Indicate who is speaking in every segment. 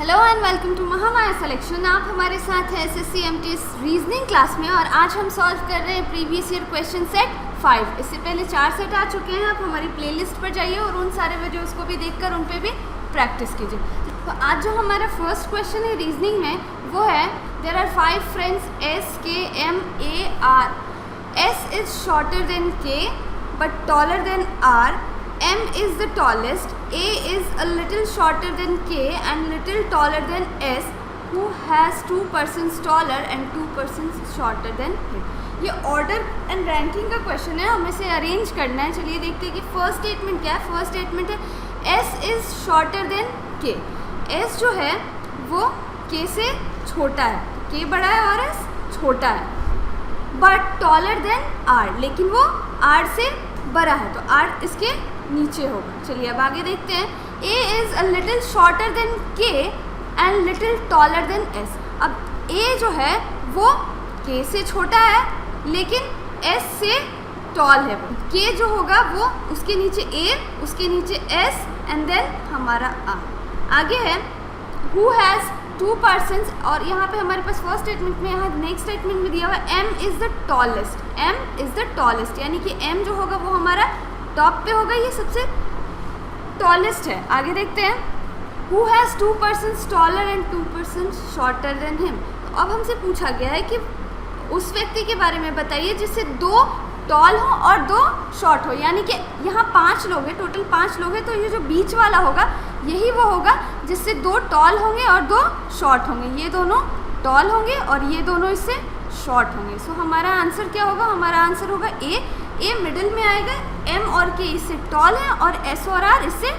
Speaker 1: Hello and welcome to Mahamaya selection. आप हमारे साथ हैं एसएससी एमटीएस रीजनिंग क्लास में और आज हम सॉल्व कर रहे हैं प्रीवियस ईयर क्वेश्चन सेट 5। इससे पहले 4 सेट आ चुके हैं। आप हमारी प्लेलिस्ट पर जाइए और उन सारे वीडियोस को भी देखकर उन पे भी प्रैक्टिस कीजिए। तो आज जो हमारा फर्स्ट क्वेश्चन है रीजनिंग में वो है there are 5 friends S K M A R. S is shorter than K but taller than R. M is the tallest, A is a little shorter than K and little taller than S, who has 2 persons taller and 2 persons shorter than him। ये order and ranking का question है, हमें इसे arrange करना है। चलिए देखते हैं कि फर्स्ट स्टेटमेंट क्या है। फर्स्ट स्टेटमेंट है S is shorter than K। S जो है वो K से छोटा है, K बड़ा है और S छोटा है। बट टॉलर देन R, लेकिन वो R से बड़ा है तो R इसके नीचे होगा। चलिए अब आगे देखते हैं। A is a little shorter than K and little taller than S। अब A जो है वो K से छोटा है लेकिन S से टॉल है। K जो होगा वो उसके नीचे A, उसके नीचे S एंड देन हमारा R। आगे है who has 2 persons और यहाँ पे हमारे पास फर्स्ट स्टेटमेंट में, यहाँ नेक्स्ट स्टेटमेंट में दिया हुआ है M is the tallest। M is the tallest यानी कि M जो होगा वो हमारा टॉप पे होगा, ये सबसे टॉलेस्ट है। आगे देखते हैं who has 2 persons taller and 2 persons shorter than him। तो अब हमसे पूछा गया है कि उस व्यक्ति के बारे में बताइए जिससे 2 टॉल हो और 2 शॉर्ट हो। यानी कि यहाँ 5 लोग हैं, टोटल 5 लोग हैं, तो ये जो बीच वाला होगा यही वो होगा जिससे 2 टॉल होंगे और 2 शॉर्ट होंगे। ये दोनों टॉल होंगे और ये दोनों इससे शॉर्ट होंगे। सो हमारा आंसर क्या होगा? हमारा आंसर होगा ए मिडिल में आएगा। M और K इससे टॉल है और S और R इससे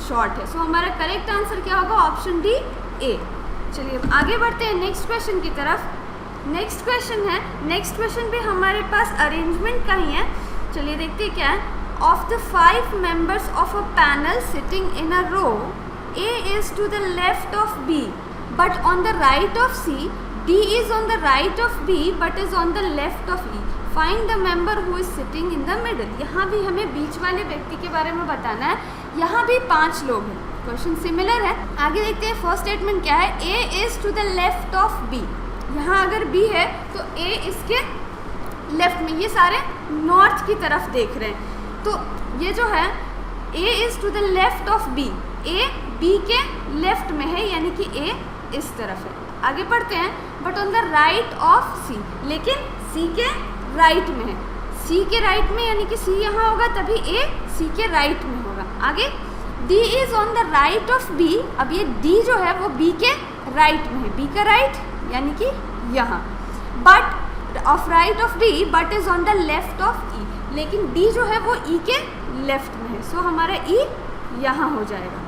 Speaker 1: शॉर्ट है। सो हमारा करेक्ट आंसर क्या होगा? Option D A. चलिए अब आगे बढ़ते हैं नेक्स्ट क्वेश्चन की तरफ। नेक्स्ट क्वेश्चन है, नेक्स्ट क्वेश्चन भी हमारे पास अरेंजमेंट का ही है। चलिए देखते हैं क्या है। Of the 5 members of a panel sitting in a row, A is to the left of B but on the right of C, D is on the right of B but is on the left of E। Find the member who is sitting in the middle। यहाँ भी हमें बीच वाले व्यक्ति के बारे में बताना है। यहाँ भी 5 लोग हैं, क्वेश्चन सिमिलर है। आगे देखते हैं फर्स्ट स्टेटमेंट क्या है। A is to the left of B। यहाँ अगर B है तो A इसके लेफ्ट में, ये सारे नॉर्थ की तरफ देख रहे हैं तो ये जो है A is to the left of B, A B के लेफ्ट में है यानी कि A इस तरफ है। आगे पढ़ते हैं but on the right of C, लेकिन C के राइट में है। C के राइट में यानी कि C यहाँ होगा तभी A C के राइट में होगा। आगे D is on the right of B। अब ये D जो है वो B के राइट में है, B का राइट यानी कि यहाँ। But of right of B but is on the left of E, लेकिन D जो है वो E के लेफ्ट में है। सो हमारा E यहाँ हो जाएगा।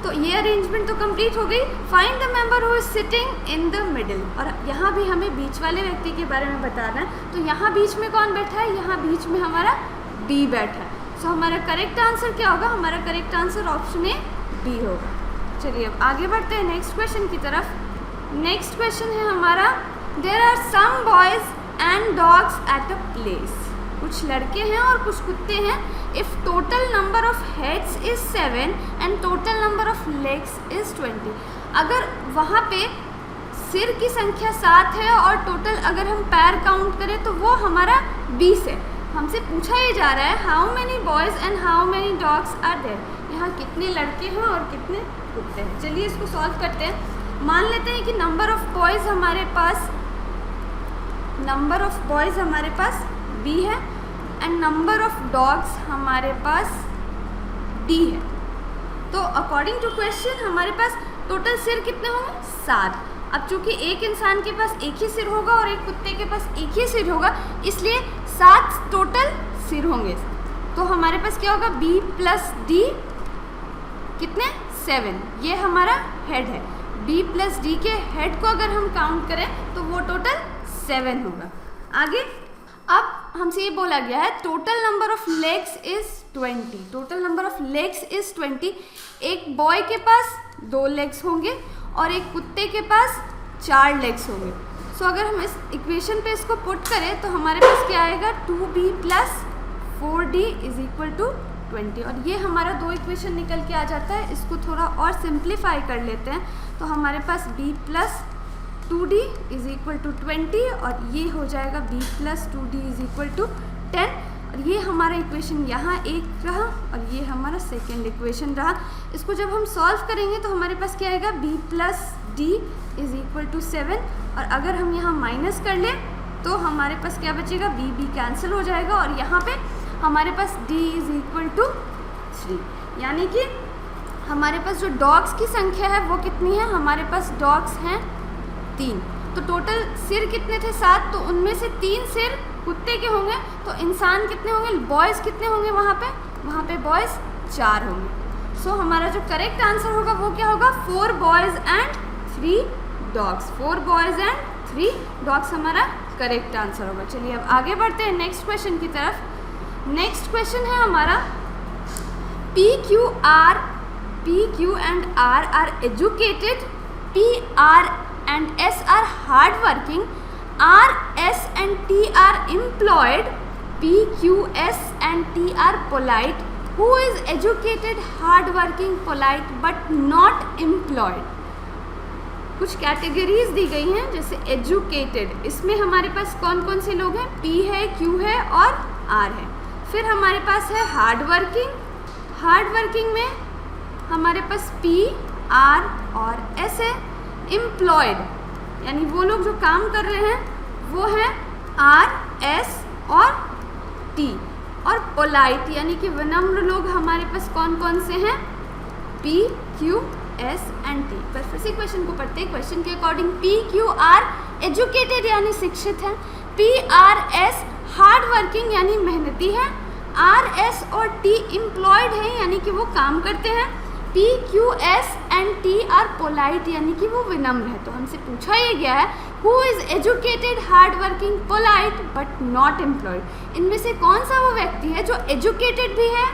Speaker 1: तो ये अरेंजमेंट तो कंप्लीट हो गई। Find the member who is sitting in the middle. और यहाँ भी हमें बीच वाले व्यक्ति के बारे में बताना है। तो यहाँ बीच में कौन बैठा है? यहाँ बीच में हमारा B बैठा है। सो हमारा करेक्ट आंसर क्या होगा? हमारा correct answer option A B होगा। चलिए अब आगे बढ़ते हैं नेक्स्ट क्वेश्चन की तरफ। नेक्स्ट क्वेश्चन है हमारा there are some boys and dogs at a place. कुछ लड़के हैं और कुछ कुत्ते हैं। If total number of heads is 7 and total number of legs is 20। अगर वहाँ पे सिर की संख्या 7 है और टोटल अगर हम पैर काउंट करें तो वो हमारा 20 है। हमसे पूछा ये जा रहा है how many boys and how many dogs are there. यहाँ कितने लड़के हैं और कितने कुत्ते हैं। चलिए इसको सॉल्व करते हैं। मान लेते हैं कि नंबर ऑफ बॉयज़ हमारे पास B है एंड नंबर ऑफ डॉग्स हमारे पास D है। तो अकॉर्डिंग टू क्वेश्चन हमारे पास टोटल सिर कितने होंगे? 7। अब चूंकि एक इंसान के पास एक ही सिर होगा और एक कुत्ते के पास एक ही सिर होगा इसलिए 7 टोटल सिर होंगे। तो हमारे पास क्या होगा? B प्लस D कितने? 7। ये हमारा हेड है। B प्लस D के हेड को अगर हम काउंट करें तो वो टोटल 7 होगा। आगे अब हमसे ये बोला गया है total number of legs is 20। Total number of legs is 20। एक बॉय के पास 2 लेग्स होंगे और एक कुत्ते के पास 4 लेग्स होंगे। सो अगर हम इस इक्वेशन पे इसको पुट करें तो हमारे पास क्या आएगा? 2B plus 4D is equal to 20 और ये हमारा दो इक्वेशन निकल के आ जाता है। इसको थोड़ा और सिंप्लीफाई कर लेते हैं तो हमारे पास b plus 2d is equal to 20 और ये हो जाएगा b plus 2d is equal to 10 और ये हमारा इक्वेशन यहाँ एक रहा और ये हमारा सेकेंड इक्वेशन रहा। इसको जब हम सॉल्व करेंगे तो हमारे पास क्या आएगा, b plus d is equal to 7 और अगर हम यहाँ माइनस कर लें तो हमारे पास क्या बचेगा, b कैंसिल हो जाएगा और यहाँ पे हमारे पास d इज इक्वल टू 3, यानी कि हमारे पास जो डॉग्स की संख्या है वो कितनी है, हमारे पास डॉग्स हैं 3। तो टोटल सिर कितने थे 7, तो उनमें से 3 सिर कुत्ते के होंगे, तो इंसान कितने होंगे, बॉयज़ कितने होंगे वहाँ पे बॉयज़ 4 होंगे। सो हमारा जो करेक्ट आंसर होगा वो क्या होगा, 4 boys and 3 dogs. 4 boys and 3 dogs हमारा करेक्ट आंसर होगा। चलिए अब आगे बढ़ते हैं नेक्स्ट क्वेश्चन की तरफ। नेक्स्ट क्वेश्चन है हमारा P, Q and R are educated, P, R and S are hardworking, R, S and T are employed, P, Q, S and T are polite. Who is educated, hardworking, polite but not employed? कुछ categories दी गई हैं जैसे educated, इसमें हमारे पास कौन कौन से लोग हैं, P है, Q है और R है। फिर हमारे पास है हार्डवर्किंग, हार्डवर्किंग में हमारे पास P, R और S है। एम्प्लॉयड यानी वो लोग जो काम कर रहे हैं वो है R, S और T। और पोलाइट यानी कि विनम्र लोग हमारे पास कौन कौन से हैं, P, Q, S and T। बस इसी क्वेश्चन को पढ़ते हैं। क्वेश्चन के according P, Q, R educated यानी शिक्षित है, P, R, S hard working यानी मेहनती है, R, S और T एम्प्लॉयड है यानी कि वो काम करते हैं, P, Q, S and T are polite यानी कि वो विनम्र है। तो हमसे पूछा ये गया है who is educated, hard working, polite but not employed. इनमें से कौन सा वो व्यक्ति है जो एजुकेटेड भी है,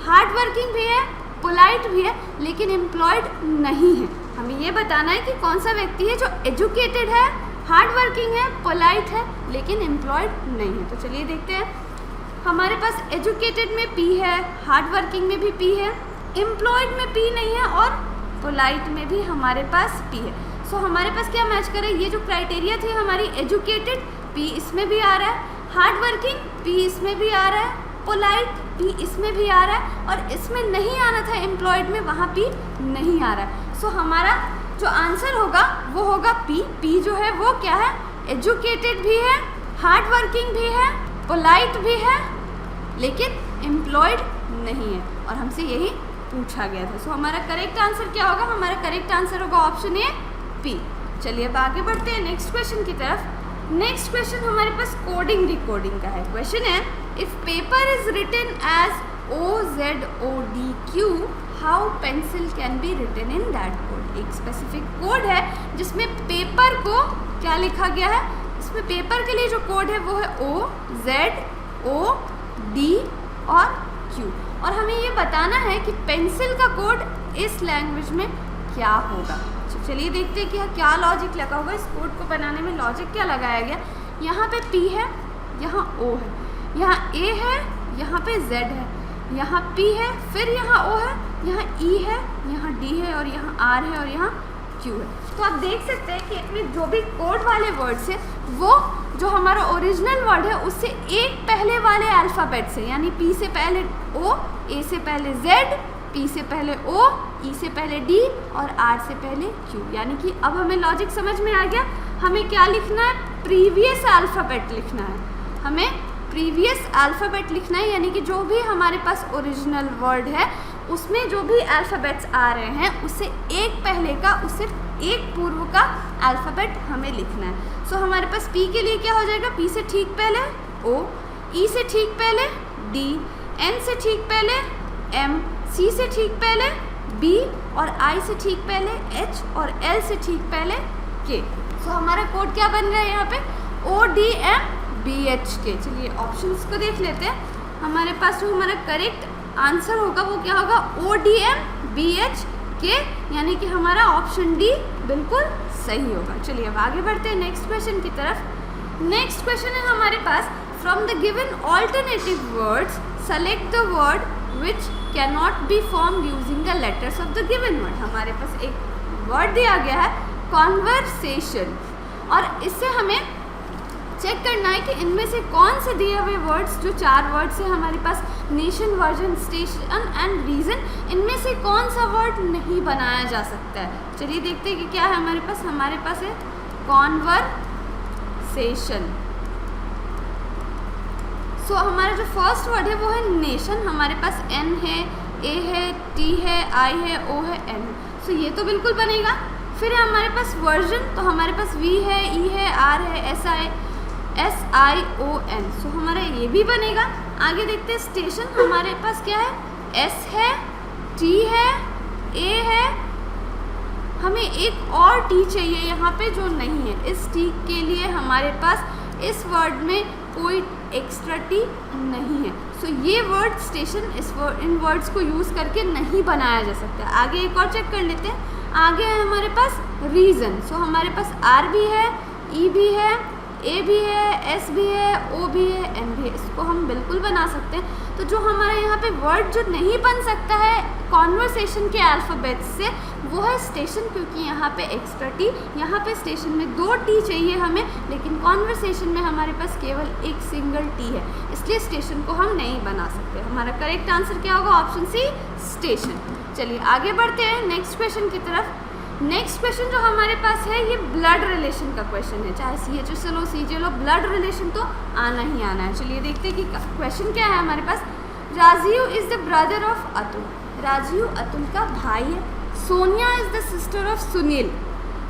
Speaker 1: हार्ड वर्किंग भी है, पोलाइट भी है लेकिन एम्प्लॉयड नहीं है। हमें ये बताना है कि कौन सा व्यक्ति है जो एजुकेटेड है, हार्ड वर्किंग है, पोलाइट है लेकिन एम्प्लॉयड नहीं है। तो चलिए देखते हैं। हमारे पास एजुकेटेड में P है, हार्ड वर्किंग में भी P है, एम्प्लॉयड में P नहीं है और पोलाइट में भी हमारे पास P है। सो हमारे पास क्या मैच करे, ये जो क्राइटेरिया थी हमारी, एजुकेटेड P इसमें भी आ रहा है, हार्ड वर्किंग P इसमें भी आ रहा है, पोलाइट P इसमें भी आ रहा है और इसमें नहीं आना था एम्प्लॉयड में, वहाँ P नहीं आ रहा है। सो हमारा जो आंसर होगा वो होगा P। P जो है वो क्या है, एजुकेटेड भी है, हार्ड वर्किंग भी है, पोलाइट भी है लेकिन एम्प्लॉयड नहीं है और हमसे यही पूछा गया था। सो हमारा करेक्ट आंसर क्या होगा, हमारा करेक्ट आंसर होगा ऑप्शन ए P। चलिए अब आगे बढ़ते हैं नेक्स्ट क्वेश्चन की तरफ। नेक्स्ट क्वेश्चन हमारे पास कोडिंग डिकोडिंग का है। क्वेश्चन है if paper is written as OZODQ how pencil can be written in that code. एक स्पेसिफिक कोड है जिसमें पेपर को क्या लिखा गया है, इसमें पेपर के लिए जो कोड है वो है OZOD और Q और हमें ये बताना है कि पेंसिल का कोड इस लैंग्वेज में क्या होगा। चलिए देखते हैं कि क्या लॉजिक लगा होगा, इस कोड को बनाने में लॉजिक क्या लगाया गया। यहाँ पे P है, यहाँ O है, यहाँ A है, यहाँ पे Z है, यहाँ P है, फिर यहाँ O है, यहाँ E है, यहाँ D है और यहाँ R है और यहाँ Q है। तो आप देख सकते हैं कि इसमें जो भी कोड वाले वर्ड्स है वो जो हमारा ओरिजिनल वर्ड है उससे एक पहले वाले अल्फ़ाबेट से, यानी P से पहले O, A से पहले Z, P से पहले O, E से पहले D और R से पहले Q। यानी कि अब हमें लॉजिक समझ में आ गया। हमें क्या लिखना है, प्रीवियस अल्फ़ाबेट लिखना है, हमें प्रीवियस अल्फ़ाबेट लिखना है यानी कि जो भी हमारे पास ओरिजिनल वर्ड है उसमें जो भी अल्फ़ाबेट्स आ रहे हैं उससे एक पहले का, उससे एक पूर्व का अल्फ़ाबेट हमें लिखना है। सो हमारे पास P के लिए क्या हो जाएगा, P से ठीक पहले O, E से ठीक पहले D, N से ठीक पहले M, C से ठीक पहले B और I से ठीक पहले H और L से ठीक पहले K। सो हमारा कोड क्या बन रहा है यहाँ पे, ODMBHK। चलिए ऑप्शंस को देख लेते हैं। हमारे पास जो हमारा करेक्ट आंसर होगा वो क्या होगा, ODMBHK यानी कि हमारा ऑप्शन डी बिल्कुल सही होगा। चलिए अब आगे बढ़ते हैं नेक्स्ट क्वेश्चन की तरफ। नेक्स्ट क्वेश्चन है हमारे पास from the given alternative words select the word which can not be form using the letters of the given word. हमारे पास एक वर्ड दिया गया है कॉन्वर्सेशन, और इससे हमें चेक करना है कि इनमें से कौन से दिए हुए वर्ड्स, जो 4 वर्ड्स है हमारे पास, nation, version, station and region, इनमें से कौन सा वर्ड नहीं बनाया जा सकता है। चलिए देखते हैं कि क्या है हमारे पास है कॉन्वर्सेशन। सो हमारा जो फर्स्ट वर्ड है वो है नेशन। हमारे पास एन है, ए है, टी है, आई है, ओ है, एन है। सो ये तो बिल्कुल बनेगा। फिर है हमारे पास वर्जन, तो हमारे पास वी है, ई है, आर है, एस आई ओ एन। सो हमारा ये भी बनेगा। आगे देखते हैं स्टेशन। हमारे पास क्या है, एस है, टी है, ए है, हमें एक और टी चाहिए यहाँ पे जो नहीं है। इस टी के लिए हमारे पास इस वर्ड में कोई एक्स्ट्रा टी नहीं है। सो ये वर्ड स्टेशन, इन वर्ड्स को यूज़ करके नहीं बनाया जा सकता। आगे एक और चेक कर लेते हैं। आगे है हमारे पास रीज़न। सो हमारे पास आर भी है, ई भी है, ए भी है, एस भी है, ओ भी है, एन भी है। इसको हम बिल्कुल बना सकते हैं। तो जो हमारा यहाँ पे वर्ड जो नहीं बन सकता है कॉन्वर्सेशन के अल्फ़ाबेट से, वो है स्टेशन, क्योंकि यहाँ पे एक्स्ट्रा टी, यहाँ पे स्टेशन में 2 टी चाहिए हमें, लेकिन कॉन्वर्सेशन में हमारे पास केवल एक सिंगल टी है, इसलिए स्टेशन को हम नहीं बना सकते। हमारा करेक्ट आंसर क्या होगा, ऑप्शन सी, स्टेशन। चलिए आगे बढ़ते हैं नेक्स्ट क्वेश्चन की तरफ। नेक्स्ट क्वेश्चन जो हमारे पास है ये ब्लड रिलेशन का क्वेश्चन है। चाहे CHO लो, CJ लो, ब्लड रिलेशन तो आना ही आना है। चलिए देखते हैं कि क्वेश्चन क्या है हमारे पास। Rajiv is the brother of Atul. Rajiv Atul का भाई है। Sonia is the sister of Sunil.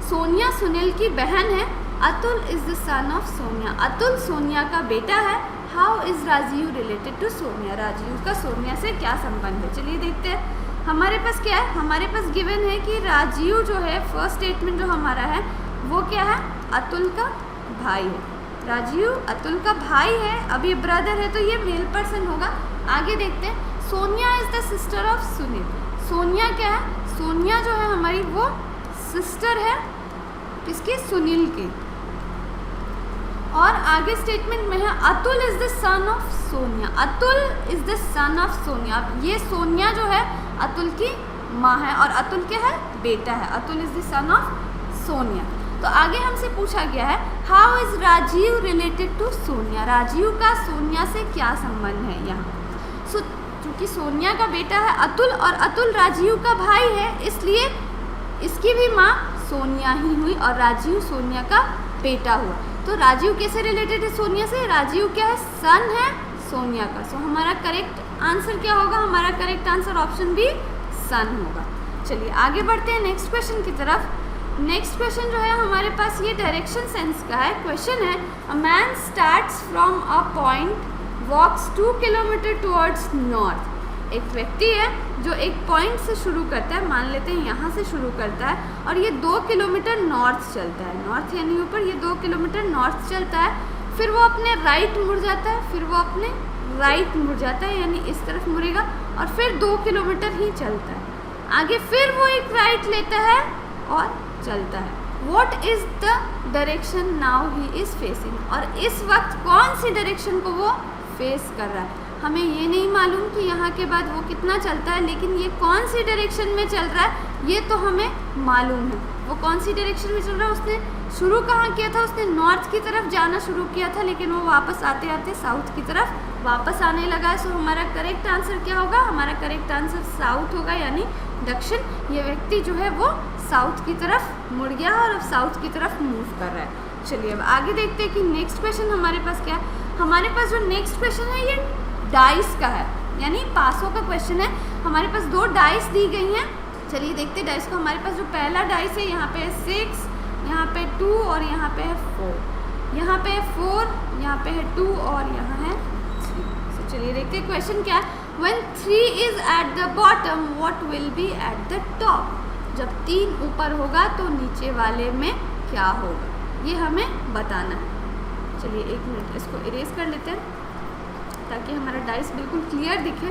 Speaker 1: Sonia Sunil की बहन है। Atul is the son of Sonia. Atul Sonia का बेटा है। How is Rajiv related to Sonia. Rajiv का सोनिया से क्या संबंध है। चलिए देखते हैं हमारे पास क्या है। हमारे पास गिवन है कि राजीव जो है, फर्स्ट स्टेटमेंट जो हमारा है वो क्या है, अतुल का भाई है। राजीव अतुल का भाई है। अब ये ब्रदर है तो ये मेल पर्सन होगा। आगे देखते हैं। Sonia is the sister of Sunil. Sonia क्या है, सोनिया जो है हमारी वो सिस्टर है किसकी, सुनील की। और आगे स्टेटमेंट में है Atul is the son of Sonia. Atul is the son of Sonia. अब ये सोनिया जो है अतुल की माँ है और अतुल क्या है, बेटा है। Atul is the son of Sonia. तो आगे हमसे पूछा गया है how is Rajiv related to Sonia. Rajiv का सोनिया से क्या संबंध है यहाँ। सो चूँकि सोनिया का बेटा है अतुल और अतुल राजीव का भाई है, इसलिए इसकी भी माँ सोनिया ही हुई और राजीव सोनिया का बेटा हुआ। तो राजीव कैसे रिलेटेड है सोनिया से, राजीव क्या है, सन है सोनिया का। सो हमारा करेक्ट आंसर क्या होगा, हमारा करेक्ट आंसर ऑप्शन बी, सन होगा। चलिए आगे बढ़ते हैं नेक्स्ट क्वेश्चन की तरफ। नेक्स्ट क्वेश्चन जो है हमारे पास ये डायरेक्शन सेंस का है। क्वेश्चन है a man starts from a point walks 2 kilometre towards north. एक व्यक्ति है जो एक पॉइंट से शुरू करता है, मान लेते हैं यहाँ से शुरू करता है, और ये 2 किलोमीटर नॉर्थ चलता है। नॉर्थ यानी ऊपर, ये 2 किलोमीटर नॉर्थ चलता है। फिर वो अपने राइट मुड़ जाता है, फिर वो अपने राइट मुड़ जाता है, यानी इस तरफ मुड़ेगा, और फिर 2 किलोमीटर ही चलता है। आगे फिर वो एक राइट लेता है और चलता है। What is the direction now he is facing. और इस वक्त कौन सी डायरेक्शन को वो फेस कर रहा है। हमें ये नहीं मालूम कि यहाँ के बाद वो कितना चलता है, लेकिन ये कौन सी डायरेक्शन में चल रहा है ये तो हमें मालूम है। वो कौन सी डायरेक्शन में चल रहा है, उसने शुरू कहाँ किया था, उसने नॉर्थ की तरफ जाना शुरू किया था, लेकिन वो वापस आते आते साउथ की तरफ वापस आने लगा है। सो हमारा करेक्ट आंसर क्या होगा, हमारा करेक्ट आंसर साउथ होगा, यानी दक्षिण। ये व्यक्ति जो है वो साउथ की तरफ मुड़ गया और अब साउथ की तरफ मूव कर रहा है। चलिए अब आगे देखते हैं कि नेक्स्ट क्वेश्चन हमारे पास क्या है। हमारे पास जो नेक्स्ट क्वेश्चन है ये डाइस का है, यानी पासों का क्वेश्चन है। हमारे पास 2 डाइस दी गई हैं। चलिए देखते हैं डाइस को। हमारे पास जो पहला डाइस है यहाँ पे है 6, यहाँ पे 2 और यहाँ पे है 4। यहाँ पे है 4, यहाँ पे है 2 और यहाँ है 3। तो चलिए देखते हैं क्वेश्चन क्या है। When 3 is at the bottom, what will be at the top? जब 3 ऊपर होगा तो नीचे वाले में क्या होगा, ये हमें बताना है। चलिए 1 मिनट इसको इरेज कर लेते हैं ताकि हमारा डाइस बिल्कुल क्लियर दिखे।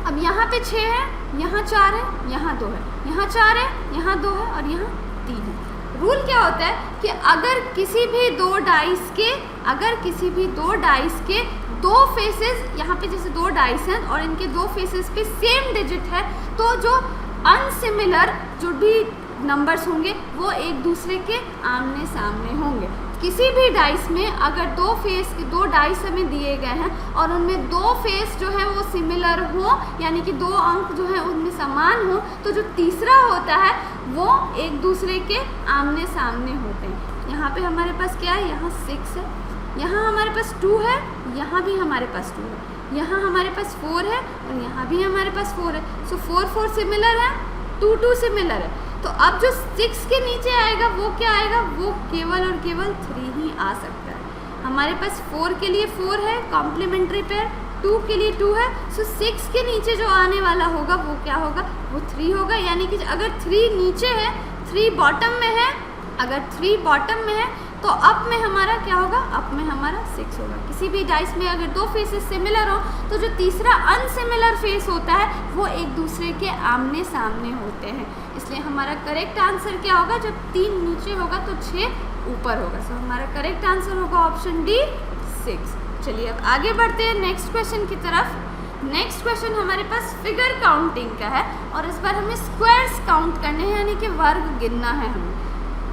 Speaker 1: अब यहाँ पे 6 है, यहाँ 4 है, यहाँ 2 है, यहाँ 4 है, यहाँ 2 है और यहाँ 3 है। रूल क्या होता है कि अगर किसी भी दो डाइस के दो फेसेस, यहाँ पे जैसे दो डाइस हैं और इनके दो फेसेस पे सेम डिजिट है, तो जो अनसिमिलर जो भी नंबर्स होंगे वो एक दूसरे के आमने सामने होंगे। किसी भी डाइस में अगर दो डाइस हमें दिए गए हैं और उनमें दो फेस जो है वो सिमिलर हो, यानी कि दो अंक जो है उनमें समान हो, तो जो तीसरा होता है वो एक दूसरे के आमने सामने होते हैं। यहाँ पे हमारे पास क्या है, यहाँ 6 है, यहाँ हमारे पास 2 है, यहाँ भी हमारे पास 2 है, यहाँ हमारे पास 4 है और यहाँ भी हमारे पास 4 है। सो 4 सिमिलर है, 2 सिमिलर है। तो अब जो 6 के नीचे आएगा वो क्या आएगा, वो केवल और केवल 3 ही आ सकता है। हमारे पास 4 के लिए 4 है कॉम्प्लीमेंट्री पेयर, 2 के लिए 2 है। सो 6 के नीचे जो आने वाला होगा वो क्या होगा, वो 3 होगा। यानी कि अगर 3 नीचे है, 3 बॉटम में है, अगर 3 बॉटम में है तो अप में हमारा क्या होगा, अप में हमारा 6 होगा। किसी भी डाइस में अगर दो फेसेस सिमिलर हो तो जो तीसरा अनसिमिलर फेस होता है वो एक दूसरे के आमने सामने होते हैं। इसलिए हमारा करेक्ट आंसर क्या होगा, जब 3 नीचे होगा तो 6 ऊपर होगा। सो हमारा करेक्ट आंसर होगा ऑप्शन डी 6। चलिए अब आगे बढ़ते हैं नेक्स्ट क्वेश्चन की तरफ। नेक्स्ट क्वेश्चन हमारे पास फिगर काउंटिंग का है और इस बार हमें स्क्वायर्स काउंट करने हैं, यानी कि वर्ग गिनना है हमें।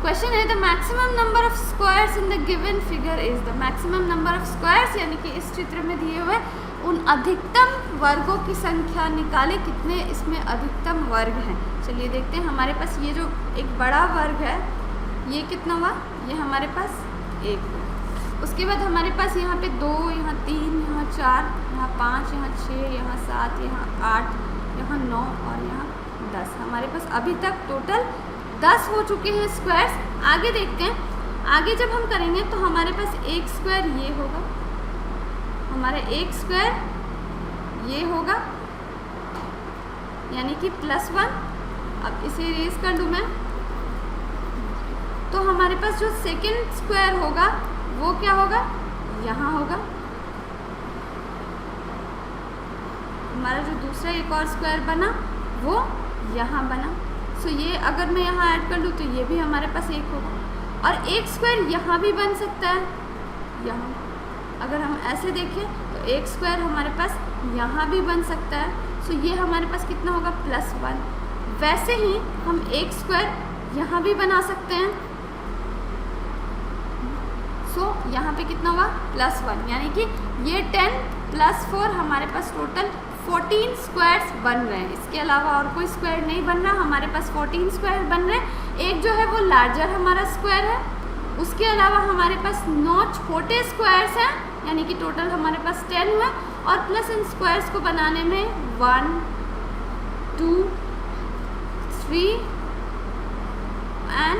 Speaker 1: क्वेश्चन है the maximum number of squares in the given figure is the maximum number of squares, यानी कि इस चित्र में दिए हुए उन अधिकतम वर्गों की संख्या निकाले, कितने इसमें अधिकतम वर्ग हैं। चलिए देखते हैं। हमारे पास ये जो एक बड़ा वर्ग है ये कितना हुआ, ये हमारे पास 1 हुआ। उसके बाद हमारे पास यहाँ पे 2, यहाँ 3, यहाँ 4, यहाँ 5, यहाँ 6, यहाँ 7, यहाँ 8, यहाँ 9 और यहाँ 10। हमारे पास अभी तक टोटल 10 हो चुके हैं स्क्वायर्स। आगे देखते हैं। आगे जब हम करेंगे तो हमारे पास एक स्क्वायर ये होगा, हमारा एक स्क्वायर ये होगा, यानी कि +1। अब इसे इरेज कर दूं मैं, तो हमारे पास जो सेकंड स्क्वायर होगा वो क्या होगा, यहाँ होगा। हमारा जो दूसरा एक और स्क्वायर बना वो यहाँ बना। सो ये अगर मैं यहाँ ऐड कर लूँ तो ये भी हमारे पास 1 होगा। और एक स्क्वायर यहाँ भी बन सकता है, यहाँ अगर हम ऐसे देखें तो एक स्क्वायर हमारे पास यहाँ भी बन सकता है। सो ये हमारे पास कितना होगा, +1। वैसे ही हम एक स्क्वायर यहाँ भी बना सकते हैं। सो यहाँ पे कितना होगा, +1, यानी कि ये 10 + 4 हमारे पास टोटल 14 स्क्वायर्स बन रहे हैं। इसके अलावा और कोई स्क्वायर नहीं बन रहा, हमारे पास 14 स्क्वायर बन रहे हैं। एक जो है वो लार्जर हमारा स्क्वायर है, उसके अलावा हमारे पास 9 छोटे स्क्वायर्स हैं, यानी कि टोटल हमारे पास 10 हुआ। और प्लस इन स्क्वायर्स को बनाने में 1, 2, 3 एंड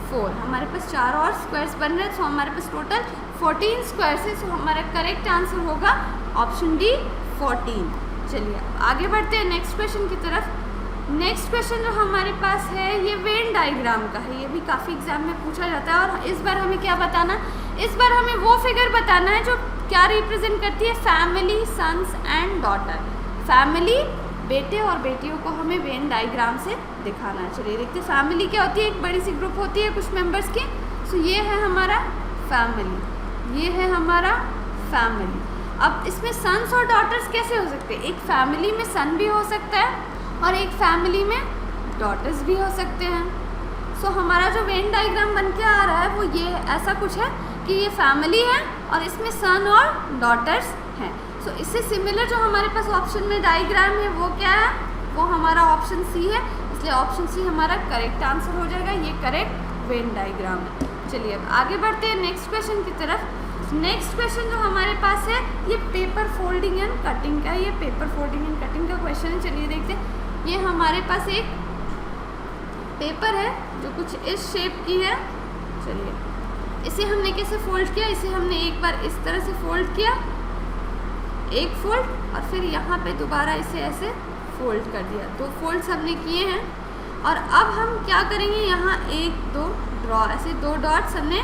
Speaker 1: 4 हमारे पास 4 और स्क्वायर्स बन रहे हैं। सो हमारे पास टोटल 14 स्क्वायर्स है। सो हमारा करेक्ट आंसर होगा ऑप्शन डी 14। चलिए आगे बढ़ते हैं नेक्स्ट क्वेश्चन की तरफ। नेक्स्ट क्वेश्चन जो हमारे पास है ये वेन डायग्राम का है। ये भी काफ़ी एग्जाम में पूछा जाता है। और इस बार हमें क्या बताना, इस बार हमें वो फिगर बताना है जो क्या रिप्रेजेंट करती है, family, sons and daughter. Family, बेटे और बेटियों को हमें वेन डायग्राम से दिखाना है। चलिए देखते हैं फैमिली क्या होती है। एक बड़ी सी ग्रुप होती है कुछ मेंबर्स की। सो ये है हमारा फैमिली, ये है हमारा फैमिली। अब इसमें सन्स और डॉटर्स कैसे हो सकते हैं, एक फैमिली में सन भी हो सकता है और एक फैमिली में डॉटर्स भी हो सकते हैं। सो हमारा जो वेन डायग्राम बन के आ रहा है वो ये ऐसा कुछ है कि ये फैमिली है और इसमें सन और डॉटर्स हैं। सो इससे सिमिलर जो हमारे पास ऑप्शन में डायग्राम है वो क्या है, वो हमारा ऑप्शन सी है। इसलिए ऑप्शन सी हमारा करेक्ट आंसर हो जाएगा। ये करेक्ट वेन डायग्राम है। चलिए अब आगे बढ़ते हैं नेक्स्ट क्वेश्चन की तरफ। नेक्स्ट क्वेश्चन जो हमारे पास है ये पेपर फोल्डिंग एंड कटिंग का है। ये पेपर फोल्डिंग एंड कटिंग का क्वेश्चन है। चलिए देखते हैं। ये हमारे पास एक पेपर है जो कुछ इस शेप की है। चलिए इसे हमने कैसे फोल्ड किया, इसे हमने एक बार इस तरह से फोल्ड किया, एक फोल्ड, और फिर यहाँ पे दोबारा इसे ऐसे फोल्ड कर दिया। 2 फोल्ड्स हमने किए हैं। और अब हम क्या करेंगे, यहाँ 1, 2 ड्रॉ, ऐसे 2 डॉट्स हमने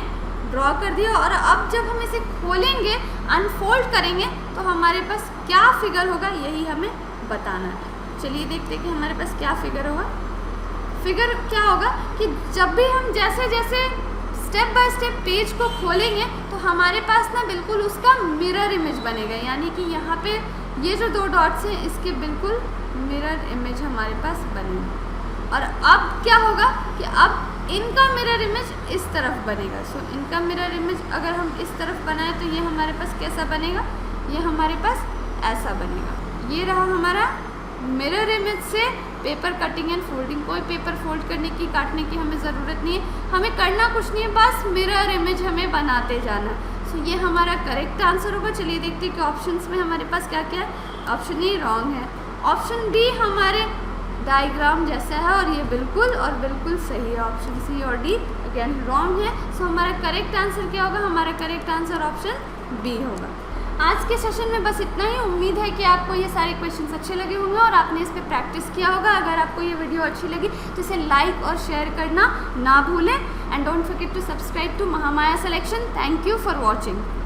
Speaker 1: ड्रॉ कर दिया। और अब जब हम इसे खोलेंगे, अनफोल्ड करेंगे, तो हमारे पास क्या फिगर होगा यही हमें बताना है। चलिए देखते हैं कि हमारे पास क्या फिगर होगा। फिगर क्या होगा कि जब भी हम जैसे जैसे स्टेप बाय स्टेप पेज को खोलेंगे तो हमारे पास ना बिल्कुल उसका मिरर इमेज बनेगा, यानी कि यहाँ पे ये जो 2 डॉट्स हैं इसके बिल्कुल मिरर इमेज हमारे पास बनेगा। और अब क्या होगा कि अब इनका मिरर इमेज इस तरफ बनेगा। सो इनका मिरर इमेज अगर हम इस तरफ बनाए तो ये हमारे पास कैसा बनेगा, ये हमारे पास ऐसा बनेगा। ये रहा हमारा मिरर इमेज से पेपर कटिंग एंड फोल्डिंग। कोई पेपर फोल्ड करने की, काटने की हमें ज़रूरत नहीं है, हमें करना कुछ नहीं है, बस मिरर इमेज हमें बनाते जाना। सो ये हमारा करेक्ट आंसर होगा। चलिए देखते हैं कि ऑप्शंस में हमारे पास क्या क्या है। ऑप्शन ए रॉन्ग है, ऑप्शन डी हमारे डायग्राम जैसा है और ये बिल्कुल सही है। ऑप्शन सी और डी अगेन रॉन्ग है। सो हमारा करेक्ट आंसर क्या होगा, हमारा करेक्ट आंसर ऑप्शन बी होगा। आज के सेशन में बस इतना ही। उम्मीद है कि आपको ये सारे क्वेश्चंस अच्छे लगे होंगे और आपने इस पर प्रैक्टिस किया होगा। अगर आपको ये वीडियो अच्छी लगी तो इसे लाइक और शेयर करना ना भूलें। And don't forget to subscribe to Mahamaya selection. Thank you for watching.